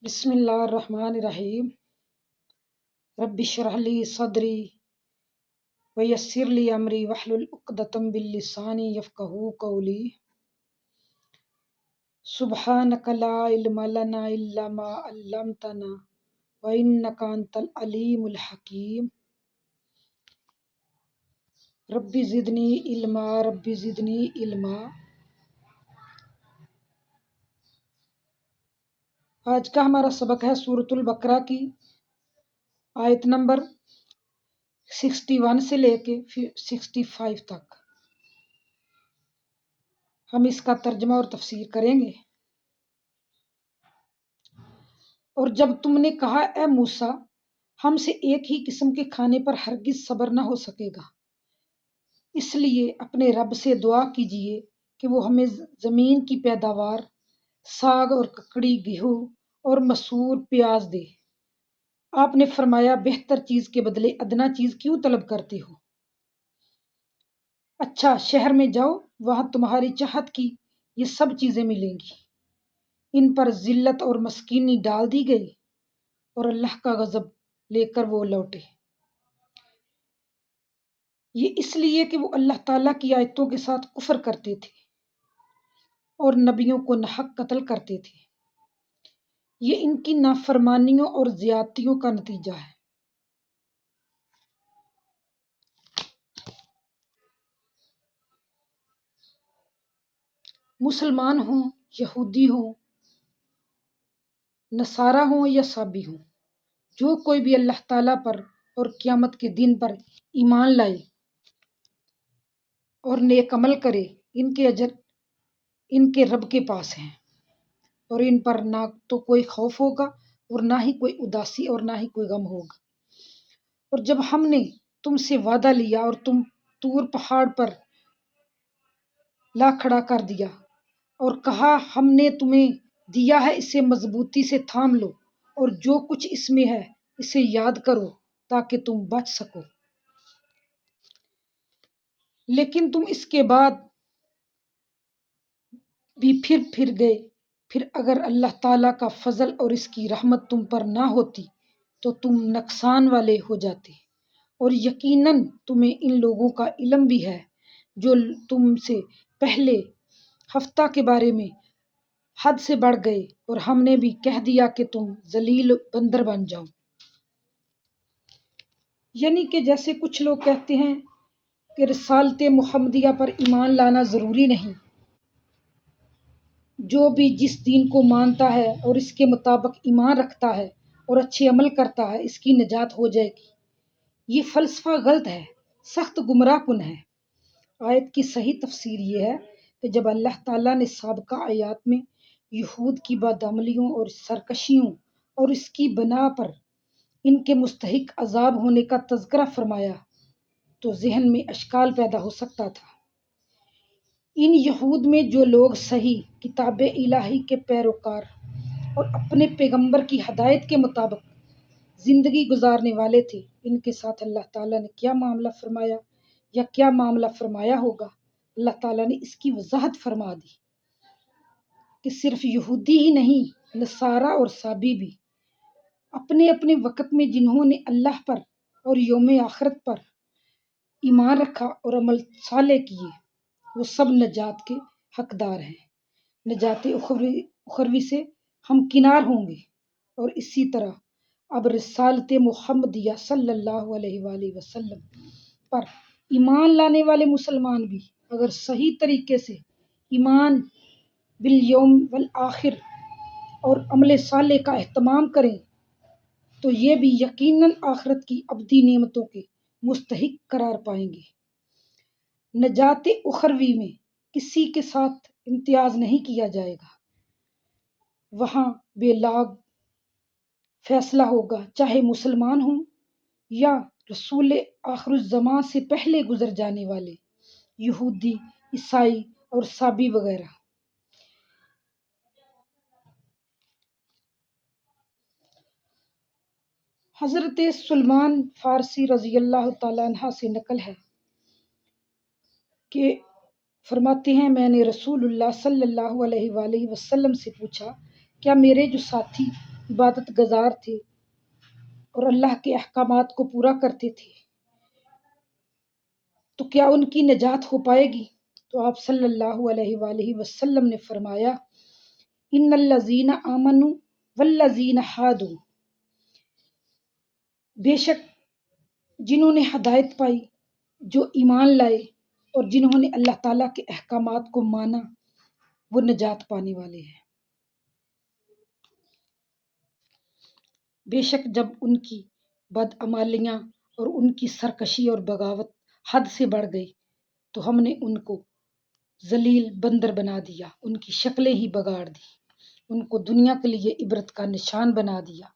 بسم اللہ الرحمن الرحیم۔ رب اشرح لی صدری ویسر لی امری واحلل عقدۃ من لسانی یفقہوا قولی۔ سبحانک لا علم لنا الا ما علمتنا وانک انت العلیم الحکیم۔ رب زدنی علما رب زدنی علما۔ آج کا ہمارا سبق ہے سورۃ البقرہ کی آیت نمبر 61 سے لے کے 65 تک۔ ہم اس کا ترجمہ اور تفسیر کریں گے۔ اور جب تم نے کہا اے موسیٰ، ہم سے ایک ہی قسم کے کھانے پر ہرگز صبر نہ ہو سکے گا، اس لیے اپنے رب سے دعا کیجیے کہ وہ ہمیں زمین کی پیداوار، ساگ اور ککڑی، گیہوں اور مسور پیاز دے۔ آپ نے فرمایا، بہتر چیز کے بدلے ادنا چیز کیوں طلب کرتے ہو؟ اچھا، شہر میں جاؤ، وہاں تمہاری چاہت کی یہ سب چیزیں ملیں گی۔ ان پر ذلت اور مسکینی ڈال دی گئی اور اللہ کا غضب لے کر وہ لوٹے۔ یہ اس لیے کہ وہ اللہ تعالیٰ کی آیتوں کے ساتھ کفر کرتے تھے اور نبیوں کو ناحق قتل کرتے تھے۔ یہ ان کی نافرمانیوں اور زیادتیوں کا نتیجہ ہے۔ مسلمان ہوں، یہودی ہوں، نصارہ ہوں یا سابی ہوں، جو کوئی بھی اللہ تعالیٰ پر اور قیامت کے دن پر ایمان لائے اور نیک عمل کرے، ان کے اجر ان کے رب کے پاس ہیں، اور ان پر نہ تو کوئی خوف ہوگا اور نہ ہی کوئی اداسی اور نہ ہی کوئی غم ہوگا۔ اور جب ہم نے تم سے وعدہ لیا اور تم طور پہاڑ پر لا کھڑا کر دیا اور کہا ہم نے تمہیں دیا ہے، اسے مضبوطی سے تھام لو اور جو کچھ اس میں ہے اسے یاد کرو تاکہ تم بچ سکو، لیکن تم اس کے بعد بھی پھر گئے۔ پھر اگر اللہ تعالیٰ کا فضل اور اس کی رحمت تم پر نہ ہوتی تو تم نقصان والے ہو جاتے، اور یقیناً تمہیں ان لوگوں کا علم بھی ہے جو تم سے پہلے ہفتہ کے بارے میں حد سے بڑھ گئے، اور ہم نے بھی کہہ دیا کہ تم ذلیل بندر بن جاؤ۔ یعنی کہ جیسے کچھ لوگ کہتے ہیں کہ رسالت محمدیہ پر ایمان لانا ضروری نہیں، جو بھی جس دین کو مانتا ہے اور اس کے مطابق ایمان رکھتا ہے اور اچھے عمل کرتا ہے، اس کی نجات ہو جائے گی۔ یہ فلسفہ غلط ہے، سخت گمراہ کن ہے۔ آیت کی صحیح تفسیر یہ ہے کہ جب اللہ تعالیٰ نے سابقہ آیات میں یہود کی بدعملیوں اور سرکشیوں اور اس کی بنا پر ان کے مستحق عذاب ہونے کا تذکرہ فرمایا تو ذہن میں اشکال پیدا ہو سکتا تھا۔ ان یہود میں جو لوگ صحیح کتاب الہی کے پیروکار اور اپنے پیغمبر کی ہدایت کے مطابق زندگی گزارنے والے تھے، ان کے ساتھ اللہ تعالیٰ نے کیا معاملہ فرمایا یا کیا معاملہ فرمایا ہوگا، اللہ تعالیٰ نے اس کی وضاحت فرما دی کہ صرف یہودی ہی نہیں، نصارہ اور سابی بھی اپنے اپنے وقت میں جنہوں نے اللہ پر اور یوم آخرت پر ایمان رکھا اور عمل صالح کیے، وہ سب نجات کے حقدار ہیں۔ نجات اخروی سے ہم کنار ہوں گے، اور اسی طرح اب رسالت محمدیہ صلی اللہ علیہ وآلہ وسلم پر ایمان لانے والے مسلمان بھی اگر صحیح طریقے سے ایمان بالیوم والآخر اور عمل صالح کا اہتمام کریں تو یہ بھی یقیناً آخرت کی ابدی نعمتوں کے مستحق قرار پائیں گے۔ نجات اخروی میں کسی کے ساتھ امتیاز نہیں کیا جائے گا، وہاں بے لاگ فیصلہ ہوگا، چاہے مسلمان ہوں یا رسول آخر الزماں سے پہلے گزر جانے والے یہودی، عیسائی اور سابی وغیرہ۔ حضرت سلمان فارسی رضی اللہ تعالیٰ عنہ سے نقل ہے کہ فرماتے ہیں، میں نے رسول اللہ صلی اللہ علیہ وآلہ وسلم سے پوچھا، کیا میرے جو ساتھی عبادت گزار تھے اور اللہ کے احکامات کو پورا کرتے تھے، تو کیا ان کی نجات ہو پائے گی؟ تو آپ صلی اللہ علیہ وآلہ وسلم نے فرمایا، ان الذین آمنوا والذین ہادوا، بے شک جنہوں نے ہدایت پائی، جو ایمان لائے اور جنہوں نے اللہ تعالیٰ کے احکامات کو مانا، وہ نجات پانے والے ہیں۔ بے شک جب ان کی بدعمالیاں اور ان کی سرکشی اور بغاوت حد سے بڑھ گئی تو ہم نے ان کو ذلیل بندر بنا دیا، ان کی شکلیں ہی بگاڑ دی، ان کو دنیا کے لیے عبرت کا نشان بنا دیا،